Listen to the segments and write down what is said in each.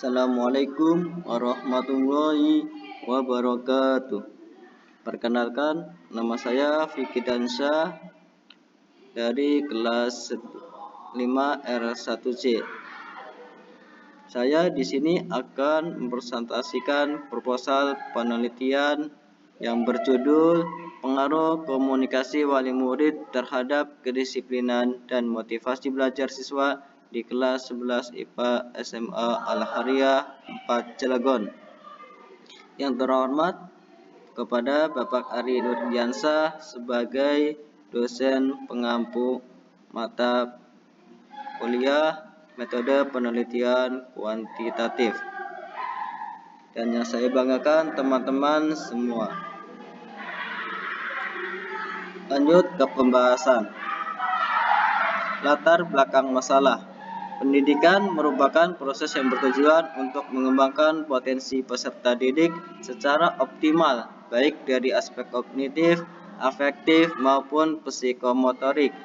Assalamualaikum warahmatullahi wabarakatuh. Perkenalkan, nama saya Fikri Dansyah dari kelas 5 R1C. Saya di sini akan mempresentasikan proposal penelitian yang berjudul Pengaruh Komunikasi Wali Murid terhadap Kedisiplinan dan Motivasi Belajar Siswa di kelas 11 IPA SMA Al-Hariyah 4 Cilegon. Yang terhormat kepada Bapak Ari Nurdiansyah sebagai dosen pengampu mata kuliah metode penelitian kuantitatif. Dan yang saya banggakan teman-teman semua. Lanjut ke pembahasan. Latar belakang masalah. Pendidikan merupakan proses yang bertujuan untuk mengembangkan potensi peserta didik secara optimal, baik dari aspek kognitif, afektif, maupun psikomotorik.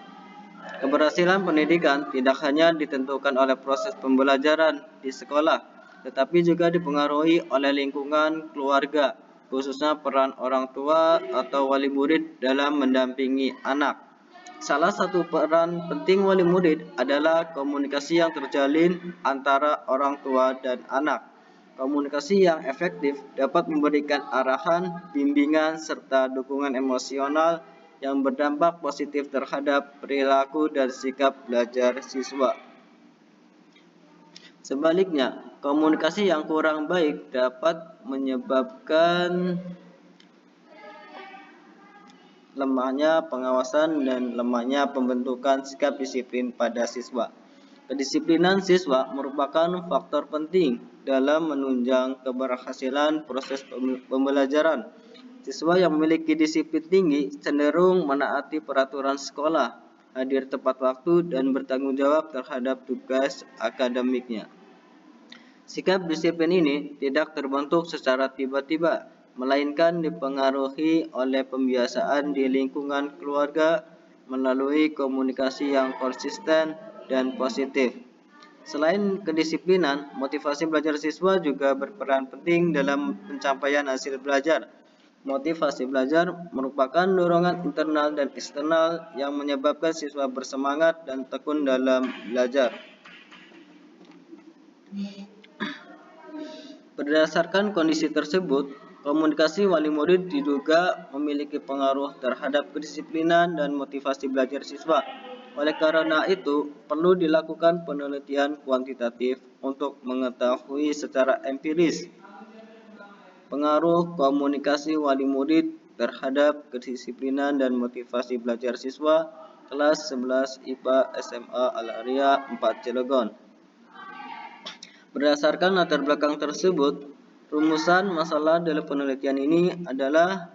Keberhasilan pendidikan tidak hanya ditentukan oleh proses pembelajaran di sekolah, tetapi juga dipengaruhi oleh lingkungan keluarga, khususnya peran orang tua atau wali murid dalam mendampingi anak. Salah satu peran penting wali murid adalah komunikasi yang terjalin antara orang tua dan anak. Komunikasi yang efektif dapat memberikan arahan, bimbingan, serta dukungan emosional yang berdampak positif terhadap perilaku dan sikap belajar siswa. Sebaliknya, komunikasi yang kurang baik dapat menyebabkan lemahnya pengawasan dan lemahnya pembentukan sikap disiplin pada siswa. Kedisiplinan siswa merupakan faktor penting dalam menunjang keberhasilan proses pembelajaran. Siswa yang memiliki disiplin tinggi cenderung menaati peraturan sekolah, hadir tepat waktu, dan bertanggung jawab terhadap tugas akademiknya. Sikap disiplin ini tidak terbentuk secara tiba-tiba, melainkan dipengaruhi oleh pembiasaan di lingkungan keluarga melalui komunikasi yang konsisten dan positif. Selain kedisiplinan, motivasi belajar siswa juga berperan penting dalam pencapaian hasil belajar. Motivasi belajar merupakan dorongan internal dan eksternal yang menyebabkan siswa bersemangat dan tekun dalam belajar. Berdasarkan kondisi tersebut, komunikasi wali murid diduga memiliki pengaruh terhadap kedisiplinan dan motivasi belajar siswa. Oleh karena itu, perlu dilakukan penelitian kuantitatif untuk mengetahui secara empiris pengaruh komunikasi wali murid terhadap kedisiplinan dan motivasi belajar siswa kelas 11 IPA SMA Al-Hariyah 4 Cilegon. Berdasarkan latar belakang tersebut, rumusan masalah dalam penelitian ini adalah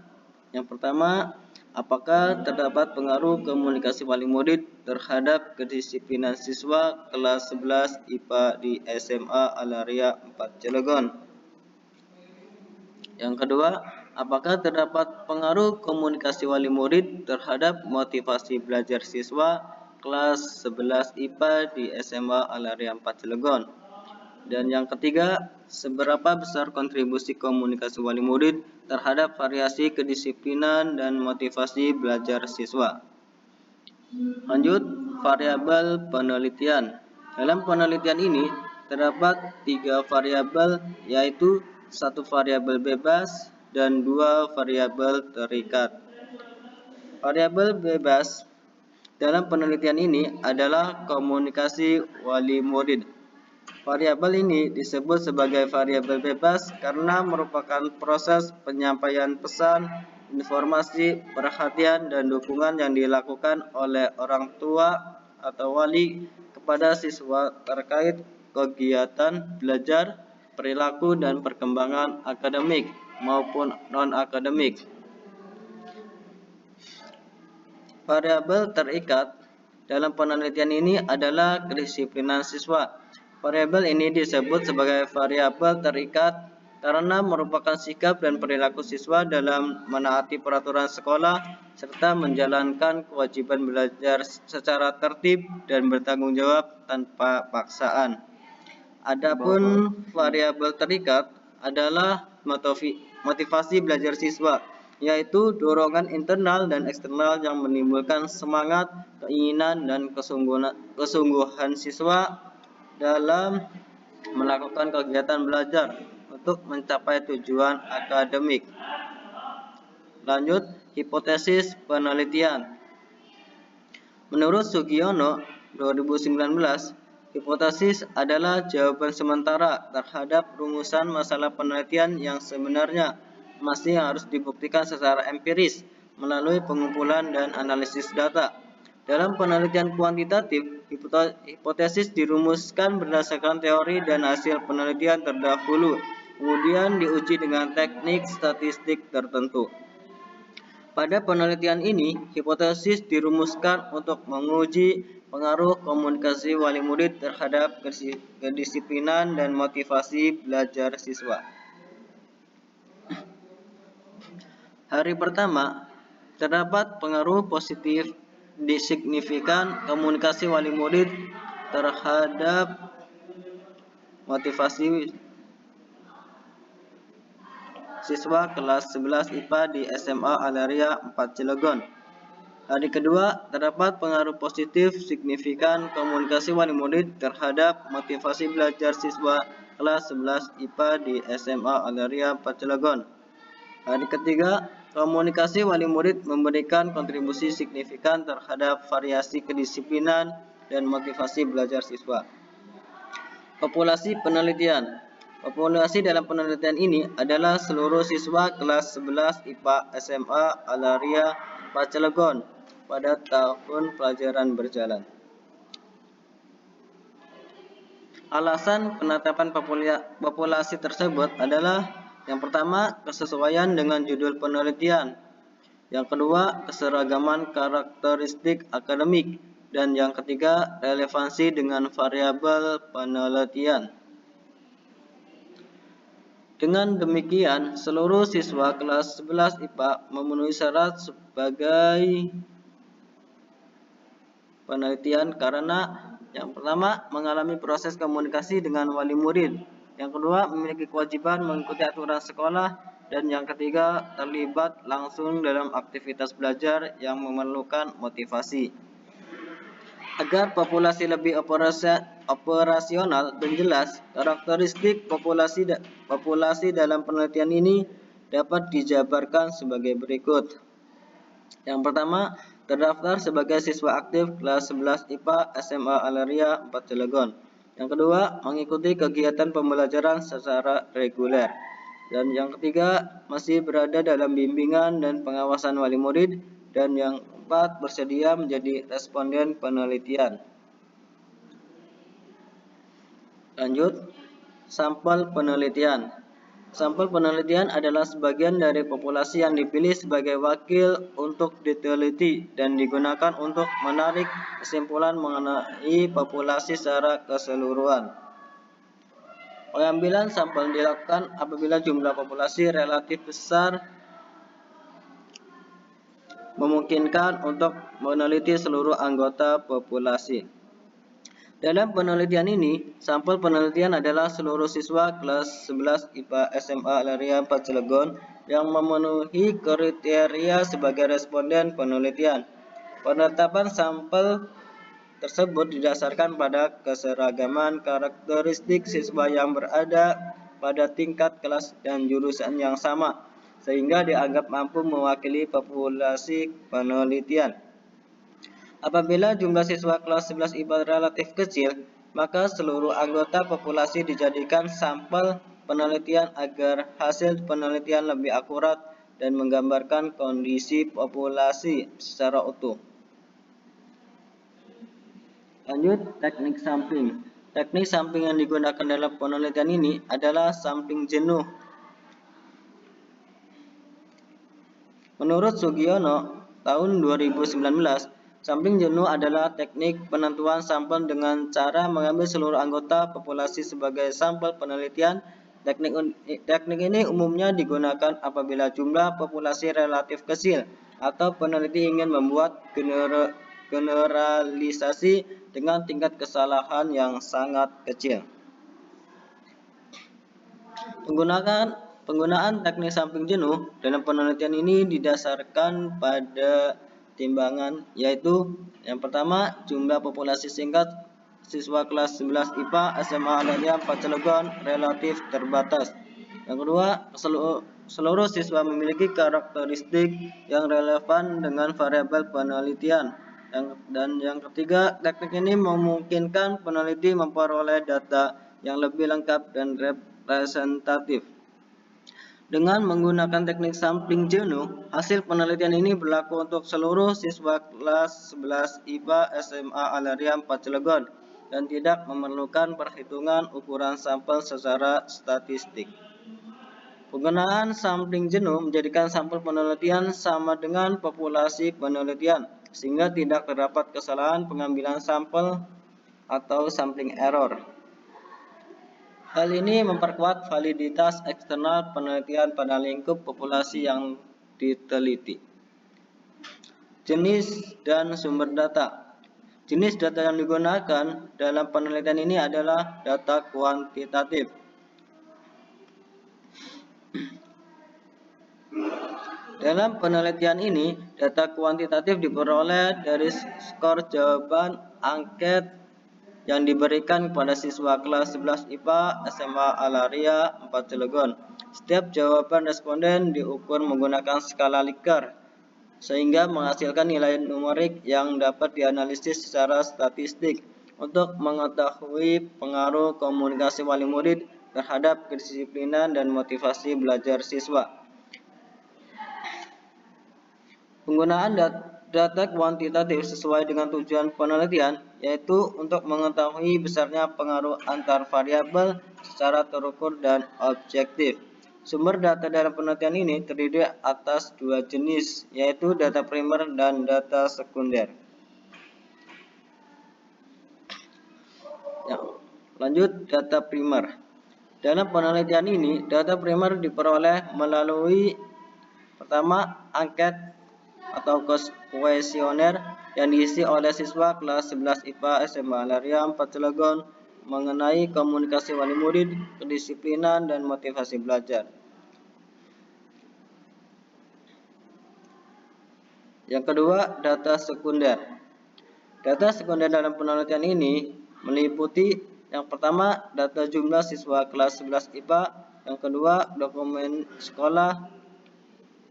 yang pertama, apakah terdapat pengaruh komunikasi wali murid terhadap kedisiplinan siswa kelas 11 IPA di SMA Al-Hariyah 4 Cilegon. Yang kedua, apakah terdapat pengaruh komunikasi wali murid terhadap motivasi belajar siswa kelas 11 IPA di SMA Al-Hariyah 4 Cilegon. Dan yang ketiga, seberapa besar kontribusi komunikasi wali murid terhadap variasi kedisiplinan dan motivasi belajar siswa. Lanjut, variabel penelitian. Dalam penelitian ini terdapat 3 variabel, yaitu 1 variabel bebas dan 2 variabel terikat. Variabel bebas dalam penelitian ini adalah komunikasi wali murid. Variabel ini disebut sebagai variabel bebas karena merupakan proses penyampaian pesan, informasi, perhatian, dan dukungan yang dilakukan oleh orang tua atau wali kepada siswa terkait kegiatan belajar, perilaku, dan perkembangan akademik maupun non-akademik. Variabel terikat dalam penelitian ini adalah kedisiplinan siswa. Variabel ini disebut sebagai variabel terikat karena merupakan sikap dan perilaku siswa dalam menaati peraturan sekolah serta menjalankan kewajiban belajar secara tertib dan bertanggung jawab tanpa paksaan. Adapun variabel terikat adalah motivasi belajar siswa, yaitu dorongan internal dan eksternal yang menimbulkan semangat, keinginan, dan kesungguhan siswa dalam melakukan kegiatan belajar untuk mencapai tujuan akademik. Lanjut, hipotesis penelitian. Menurut Sugiono 2019, hipotesis adalah jawaban sementara terhadap rumusan masalah penelitian yang sebenarnya masih harus dibuktikan secara empiris melalui pengumpulan dan analisis data. Dalam penelitian kuantitatif, hipotesis dirumuskan berdasarkan teori dan hasil penelitian terdahulu, kemudian diuji dengan teknik statistik tertentu. Pada penelitian ini, hipotesis dirumuskan untuk menguji pengaruh komunikasi wali murid terhadap kedisiplinan dan motivasi belajar siswa. Hari pertama, terdapat pengaruh positif signifikan komunikasi wali murid terhadap motivasi siswa kelas 11 IPA di SMA Alaria 4 Cilegon. Hari kedua, terdapat pengaruh positif signifikan komunikasi wali murid terhadap motivasi belajar siswa kelas 11 IPA di SMA Alaria 4 Cilegon. Hari ketiga, komunikasi wali murid memberikan kontribusi signifikan terhadap variasi kedisiplinan dan motivasi belajar siswa. Populasi penelitian. Populasi dalam penelitian ini adalah seluruh siswa kelas 11 IPA SMA Alaria 4 Cilegon pada tahun pelajaran berjalan. Alasan penetapan populasi tersebut adalah yang pertama, kesesuaian dengan judul penelitian. Yang kedua, keseragaman karakteristik akademik. Dan yang ketiga, relevansi dengan variabel penelitian. Dengan demikian, seluruh siswa kelas 11 IPA memenuhi syarat sebagai penelitian karena yang pertama, mengalami proses komunikasi dengan wali murid. Yang kedua, memiliki kewajiban mengikuti aturan sekolah. Dan yang ketiga, terlibat langsung dalam aktivitas belajar yang memerlukan motivasi. Agar populasi lebih operasional dan jelas, karakteristik populasi dalam penelitian ini dapat dijabarkan sebagai berikut. Yang pertama, terdaftar sebagai siswa aktif kelas 11 IPA SMA Alaria 4 Cilegon. Yang kedua, mengikuti kegiatan pembelajaran secara reguler. Dan yang ketiga, masih berada dalam bimbingan dan pengawasan wali murid. Dan yang keempat, bersedia menjadi responden penelitian. Lanjut, sampel penelitian. Sampel penelitian adalah sebagian dari populasi yang dipilih sebagai wakil untuk diteliti dan digunakan untuk menarik kesimpulan mengenai populasi secara keseluruhan. Pengambilan sampel dilakukan apabila jumlah populasi relatif besar memungkinkan untuk meneliti seluruh anggota populasi. Dalam penelitian ini, sampel penelitian adalah seluruh siswa kelas 11 IPA SMA Alaria 4 Cilegon yang memenuhi kriteria sebagai responden penelitian. Penetapan sampel tersebut didasarkan pada keseragaman karakteristik siswa yang berada pada tingkat kelas dan jurusan yang sama, sehingga dianggap mampu mewakili populasi penelitian. Apabila jumlah siswa kelas 11 IPA relatif kecil, maka seluruh anggota populasi dijadikan sampel penelitian agar hasil penelitian lebih akurat dan menggambarkan kondisi populasi secara utuh. Lanjut, teknik sampling. Teknik sampling yang digunakan dalam penelitian ini adalah sampling jenuh. Menurut Sugiono, tahun 2019, sampling jenuh adalah teknik penentuan sampel dengan cara mengambil seluruh anggota populasi sebagai sampel penelitian. Teknik ini umumnya digunakan apabila jumlah populasi relatif kecil atau peneliti ingin membuat generalisasi dengan tingkat kesalahan yang sangat kecil. Penggunaan teknik sampling jenuh dalam penelitian ini didasarkan pada timbangan, yaitu yang pertama jumlah populasi singkat siswa kelas 11 IPA SMA Alaria 4 Cilegon relatif terbatas. Yang kedua, seluruh siswa memiliki karakteristik yang relevan dengan variabel penelitian. Dan yang ketiga, teknik ini memungkinkan peneliti memperoleh data yang lebih lengkap dan representatif. Dengan menggunakan teknik sampling jenuh, hasil penelitian ini berlaku untuk seluruh siswa kelas 11 IPA SMA Alaria 4 Cilegon dan tidak memerlukan perhitungan ukuran sampel secara statistik. Penggunaan sampling jenuh menjadikan sampel penelitian sama dengan populasi penelitian, sehingga tidak terdapat kesalahan pengambilan sampel atau sampling error. Hal ini memperkuat validitas eksternal penelitian pada lingkup populasi yang diteliti. Jenis dan sumber data. Jenis data yang digunakan dalam penelitian ini adalah data kuantitatif. Dalam penelitian ini, data kuantitatif diperoleh dari skor jawaban angket yang diberikan kepada siswa kelas 11 IPA SMA Alaria 4 Cilegon. Setiap jawaban responden diukur menggunakan skala Likert, sehingga menghasilkan nilai numerik yang dapat dianalisis secara statistik untuk mengetahui pengaruh komunikasi wali murid terhadap kedisiplinan dan motivasi belajar siswa. Penggunaan data kuantitatif sesuai dengan tujuan penelitian, yaitu untuk mengetahui besarnya pengaruh antar variabel secara terukur dan objektif. Sumber data dalam penelitian ini terdiri atas dua jenis, yaitu data primer dan data sekunder. Lanjut, data primer. Dalam penelitian ini, data primer diperoleh melalui pertama, angket atau kuesioner yang diisi oleh siswa kelas 11 IPA SMA Alaria 4 Cilegon mengenai komunikasi wali murid, kedisiplinan, dan motivasi belajar. Yang kedua, data sekunder. Data sekunder dalam penelitian ini meliputi yang pertama, data jumlah siswa kelas 11 IPA, yang kedua, dokumen sekolah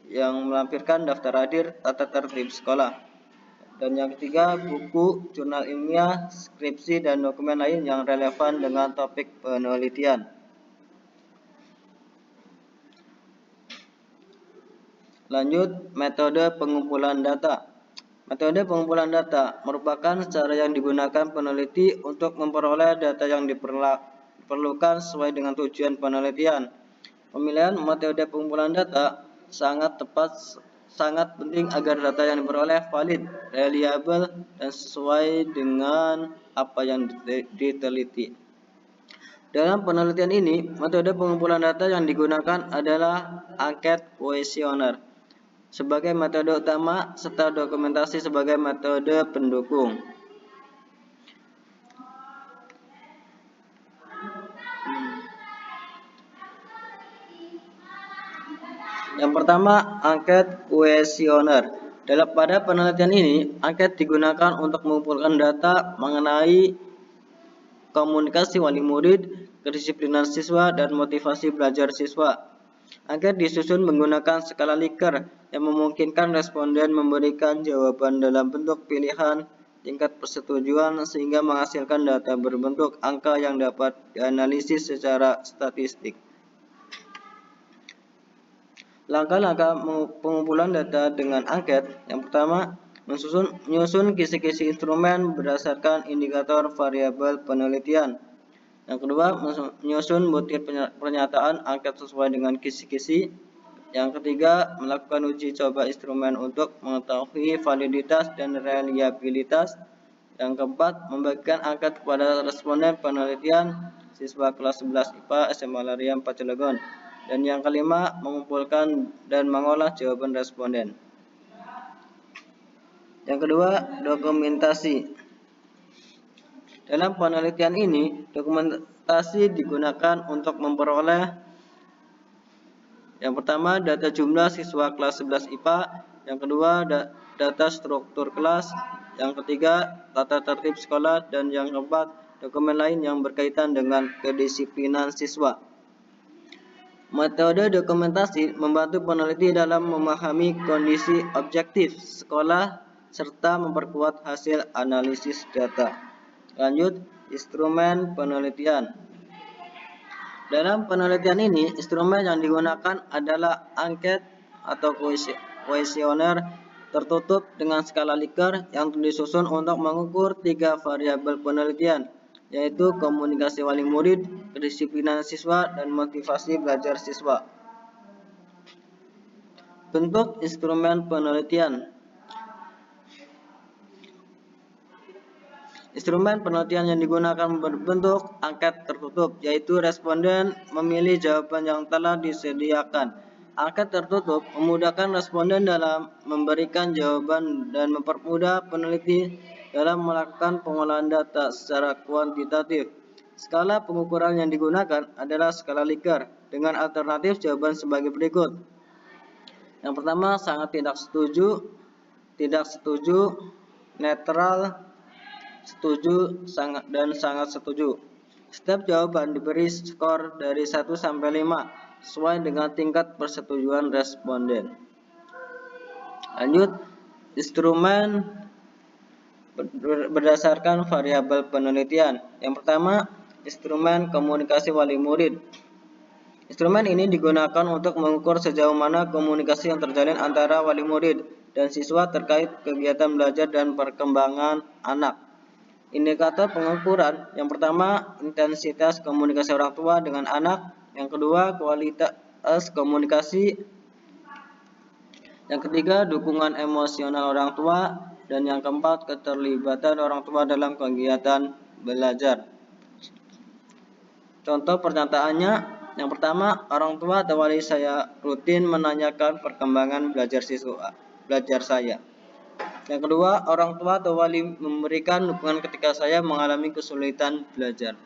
yang melampirkan daftar hadir, tata tertib sekolah. Dan yang ketiga, buku, jurnal ilmiah, skripsi, dan dokumen lain yang relevan dengan topik penelitian. Lanjut, metode pengumpulan data. Metode pengumpulan data merupakan cara yang digunakan peneliti untuk memperoleh data yang diperlukan sesuai dengan tujuan penelitian. Pemilihan metode pengumpulan data sangat penting agar data yang diperoleh valid, reliable, dan sesuai dengan apa yang diteliti. Dalam penelitian ini, metode pengumpulan data yang digunakan adalah angket kuesioner sebagai metode utama serta dokumentasi sebagai metode pendukung. Yang pertama, angket kuesioner. Pada penelitian ini, angket digunakan untuk mengumpulkan data mengenai komunikasi wali murid, kedisiplinan siswa, dan motivasi belajar siswa. Angket disusun menggunakan skala Likert yang memungkinkan responden memberikan jawaban dalam bentuk pilihan tingkat persetujuan sehingga menghasilkan data berbentuk angka yang dapat dianalisis secara statistik. Langkah-langkah pengumpulan data dengan angket. Yang pertama, menyusun kisi-kisi instrumen berdasarkan indikator variabel penelitian. Yang kedua, menyusun butir pernyataan angket sesuai dengan kisi-kisi. Yang ketiga, melakukan uji coba instrumen untuk mengetahui validitas dan reliabilitas. Yang keempat, membagikan angket kepada responden penelitian siswa kelas 11 IPA SMA Alaria 4 Cilegon. Dan yang kelima, mengumpulkan dan mengolah jawaban responden. Yang kedua, dokumentasi. Dalam penelitian ini, dokumentasi digunakan untuk memperoleh Yang pertama, data jumlah siswa kelas 11 IPA. Yang kedua, data struktur kelas. Yang ketiga, tata tertib sekolah. Dan yang keempat, dokumen lain yang berkaitan dengan kedisiplinan siswa. Metode dokumentasi membantu peneliti dalam memahami kondisi objektif sekolah serta memperkuat hasil analisis data. Lanjut, instrumen penelitian. Dalam penelitian ini, instrumen yang digunakan adalah angket atau kuesioner tertutup dengan skala Likert yang disusun untuk mengukur 3 variabel penelitian, yaitu komunikasi wali murid, kedisiplinan siswa, dan motivasi belajar siswa. Bentuk instrumen penelitian. Instrumen penelitian yang digunakan berbentuk angket tertutup, yaitu responden memilih jawaban yang telah disediakan. Angket tertutup memudahkan responden dalam memberikan jawaban dan mempermudah peneliti dalam melakukan pengolahan data secara kuantitatif. Skala pengukuran yang digunakan adalah skala Likert dengan alternatif jawaban sebagai berikut. Yang pertama, sangat tidak setuju, netral, setuju, sangat setuju. Setiap jawaban diberi skor dari 1 sampai 5 sesuai dengan tingkat persetujuan responden. Lanjut, instrumen berdasarkan variabel penelitian. Yang pertama, instrumen komunikasi wali murid. Instrumen ini digunakan untuk mengukur sejauh mana komunikasi yang terjalin antara wali murid dan siswa terkait kegiatan belajar dan perkembangan anak. Indikator pengukuran, yang pertama, intensitas komunikasi orang tua dengan anak. Yang kedua, kualitas komunikasi. Yang ketiga, dukungan emosional orang tua. Dan yang keempat, keterlibatan orang tua dalam kegiatan belajar. Contoh pernyataannya, yang pertama, orang tua atau wali saya rutin menanyakan perkembangan belajar saya. Yang kedua, orang tua atau wali memberikan dukungan ketika saya mengalami kesulitan belajar.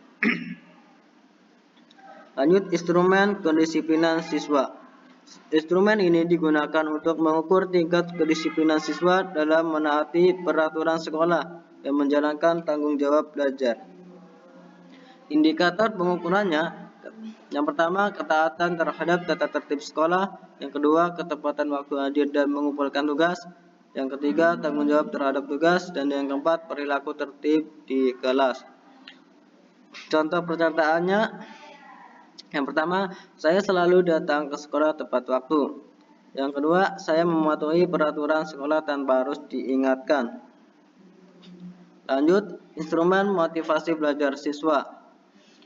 Lanjut, instrumen kedisiplinan siswa. Instrumen ini digunakan untuk mengukur tingkat kedisiplinan siswa dalam menaati peraturan sekolah dan menjalankan tanggung jawab belajar. Indikator pengukurannya, yang pertama, ketaatan terhadap tata tertib sekolah. Yang kedua, ketepatan waktu hadir dan mengumpulkan tugas. Yang ketiga, tanggung jawab terhadap tugas. Dan yang keempat, perilaku tertib di kelas. Contoh pernyataannya, yang pertama, saya selalu datang ke sekolah tepat waktu. Yang kedua, saya mematuhi peraturan sekolah tanpa harus diingatkan. Lanjut, instrumen motivasi belajar siswa.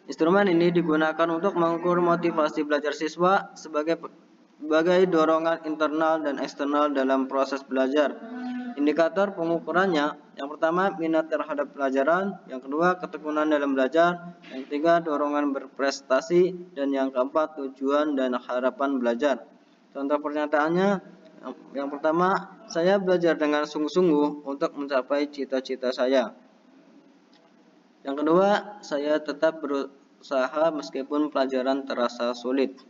Instrumen ini digunakan untuk mengukur motivasi belajar siswa sebagai dorongan internal dan eksternal dalam proses belajar. Indikator pengukurannya, yang pertama, minat terhadap pelajaran. Yang kedua, ketekunan dalam belajar. Yang ketiga, dorongan berprestasi. Dan yang keempat, tujuan dan harapan belajar. Contoh pernyataannya, yang pertama, saya belajar dengan sungguh-sungguh untuk mencapai cita-cita saya. Yang kedua, saya tetap berusaha meskipun pelajaran terasa sulit.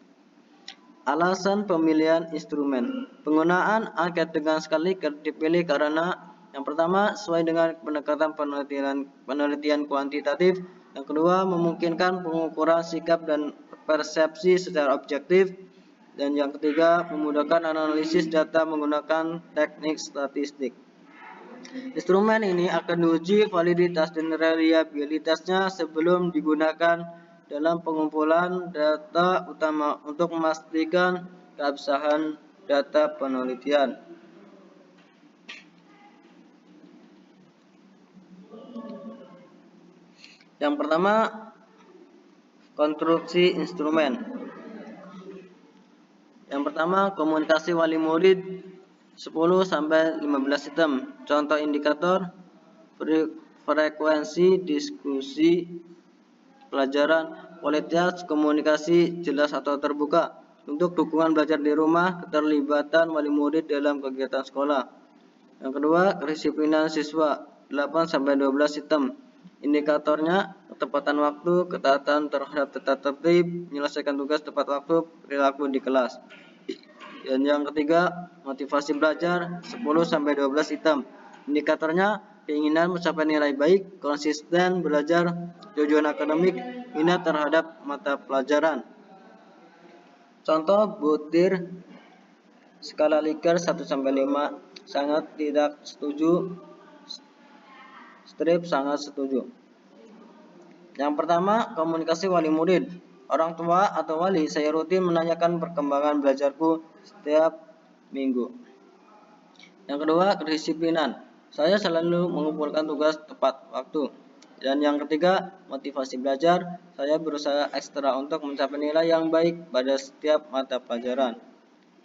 Alasan pemilihan instrumen. Penggunaan angket dengan skala Likert dipilih karena yang pertama, sesuai dengan pendekatan penelitian kuantitatif. Yang kedua, memungkinkan pengukuran sikap dan persepsi secara objektif. Dan yang ketiga, memudahkan analisis data menggunakan teknik statistik. Instrumen ini akan diuji validitas dan reliabilitasnya sebelum digunakan dalam pengumpulan data utama untuk memastikan keabsahan data penelitian. Yang pertama, konstruksi instrumen. Yang pertama, komunikasi wali murid 10-15 item. Contoh indikator, frekuensi diskusi pelajaran, kualitas komunikasi jelas atau terbuka. Untuk dukungan belajar di rumah, keterlibatan wali murid dalam kegiatan sekolah. Yang kedua, kedisiplinan siswa 8-12 item. Indikatornya, ketepatan waktu, ketaatan terhadap tata tertib, menyelesaikan tugas tepat waktu, perilaku di kelas. Dan yang ketiga, motivasi belajar 10-12 item. Indikatornya keinginan mencapai nilai baik, konsisten belajar, tujuan akademik, minat terhadap mata pelajaran. Contoh butir skala Likert 1-5, sangat tidak setuju, strip sangat setuju. Yang pertama, komunikasi wali murid. Orang tua atau wali saya rutin menanyakan perkembangan belajarku setiap minggu. Yang kedua, kedisiplinan. Saya selalu mengumpulkan tugas tepat waktu. Dan yang ketiga, motivasi belajar. Saya berusaha ekstra untuk mencapai nilai yang baik pada setiap mata pelajaran.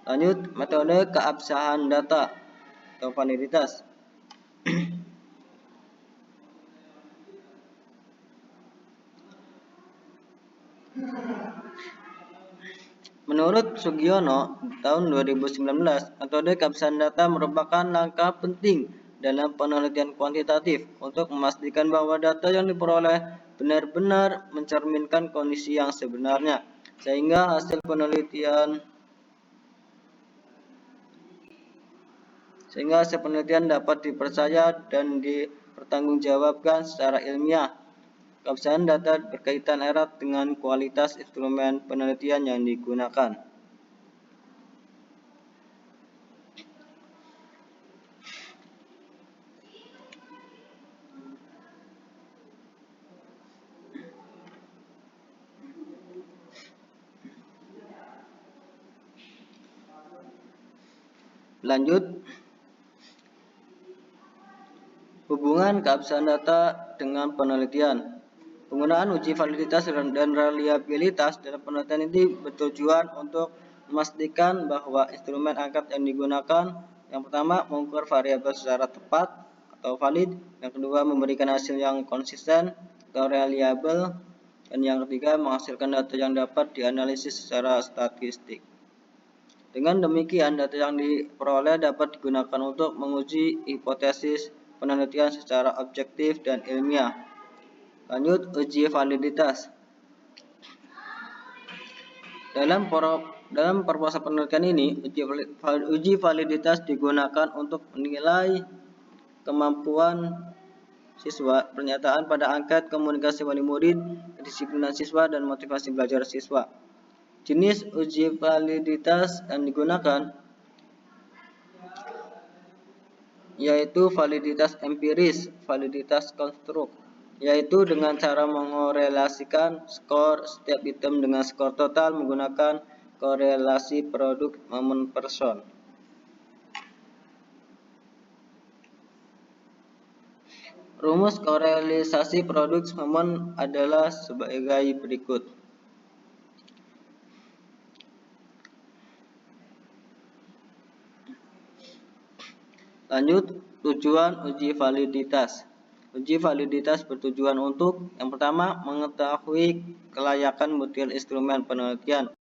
Lanjut, metode keabsahan data atau validitas. Menurut Sugiono, tahun 2019, metode keabsahan data merupakan langkah penting dalam penelitian kuantitatif untuk memastikan bahwa data yang diperoleh benar-benar mencerminkan kondisi yang sebenarnya, sehingga hasil penelitian dapat dipercaya dan dipertanggungjawabkan secara ilmiah. Keabsahan data berkaitan erat dengan kualitas instrumen penelitian yang digunakan. Lanjut, hubungan keabsahan data dengan penelitian. Penggunaan uji validitas dan reliabilitas dalam penelitian ini bertujuan untuk memastikan bahwa instrumen angkat yang digunakan, yang pertama, mengukur variabel secara tepat atau valid, yang kedua, memberikan hasil yang konsisten atau reliable, dan yang ketiga, menghasilkan data yang dapat dianalisis secara statistik. Dengan demikian, data yang diperoleh dapat digunakan untuk menguji hipotesis penelitian secara objektif dan ilmiah. Lanjut, uji validitas. Dalam perpose penelitian ini, uji validitas digunakan untuk menilai kemampuan siswa, pernyataan pada angket, komunikasi wali murid, kedisiplinan siswa, dan motivasi belajar siswa. Jenis uji validitas yang digunakan yaitu validitas empiris, validitas konstruk, yaitu dengan cara mengorelasikan skor setiap item dengan skor total menggunakan korelasi produk momen person. Rumus korelisasi produk momen adalah sebagai berikut. Lanjut, tujuan uji validitas. Uji validitas bertujuan untuk, yang pertama, mengetahui kelayakan butir instrumen penelitian.